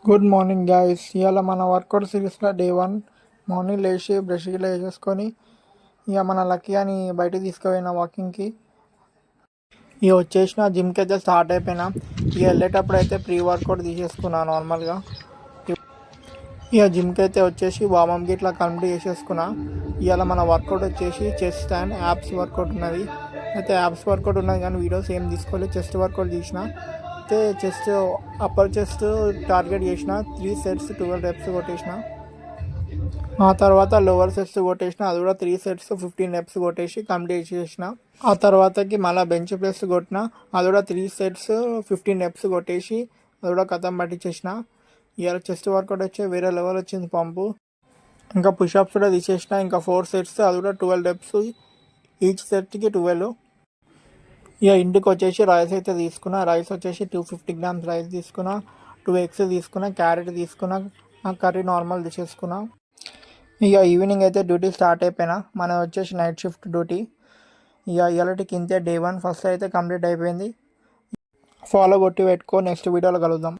Good morning guys. ఇవాళ మన work out సిరీస్లో డే 1 మార్నింగ్ లేచి బ్రష్ గిట్లా వేసేసుకొని ఇక మన లక్కీ అని బయటకు తీసుకుపోయిన వాకింగ్కి. ఇక వచ్చేసిన జిమ్కి అయితే స్టార్ట్ అయిపోయినా. ఇక వెళ్ళేటప్పుడు అయితే ప్రీ వర్కౌట్ తీసేసుకున్నా నార్మల్గా. ఇక జిమ్కి అయితే వచ్చేసి వామప్ గిట్లా కంప్లీట్ చేసేసుకున్నా. ఇవాళ మన వర్కౌట్ వచ్చేసి చెస్ట్ అండ్ యాప్స్ వర్కౌట్ ఉన్నది. అయితే యాప్స్ వర్కౌట్ ఉన్నది కానీ వీడియోస్ ఏం తీసుకోలేదు, చెస్ట్ వర్కౌట్ తీసిన. అయితే చెస్ట్ అప్పర్ చెస్ట్ టార్గెట్ చేసిన 3 సెట్స్ 12 రెప్స్ కొట్టేసిన. ఆ తర్వాత లోవర్ సెట్స్ కొట్టేసిన, అది కూడా 3 సెట్స్ 15 రెప్స్ కొట్టేసి కంప్లీట్ చేసిన. ఆ తర్వాతకి మళ్ళీ బెంచ్ ప్రెస్ కొట్టిన, అది కూడా 3 సెట్స్ 15 రెప్స్ కొట్టేసి అది కూడా కథం పట్టించేసిన. ఇవాళ చెస్ట్ వర్కౌట్ వచ్చి వేరే లెవెల్ వచ్చింది పంపు. ఇంకా పుషప్స్ కూడా తీసేసిన, ఇంకా 4 సెట్స్ అది కూడా 12 రెప్స్, ఈచ్ సెట్కి 12. ఇక ఇంటికి వచ్చేసి రైస్ అయితే తీసుకున్నా. రైస్ వచ్చేసి 250 గ్రామ్స్ రైస్ తీసుకున్నా, 2 ఎగ్స్ తీసుకున్నా, క్యారెట్ తీసుకున్నా, కర్రీ నార్మల్ తీసేసుకున్నా. ఇక ఈవినింగ్ అయితే డ్యూటీ స్టార్ట్ అయిపోయినా. మనం వచ్చేసి నైట్ షిఫ్ట్ డ్యూటీ. ఇక ఇవాళకి ఇంతే డే 1 ఫస్ట్ అయితే కంప్లీట్ అయిపోయింది. ఫాలో కొట్టి పెట్టుకో. నెక్స్ట్ వీడియోలో కలుద్దాం.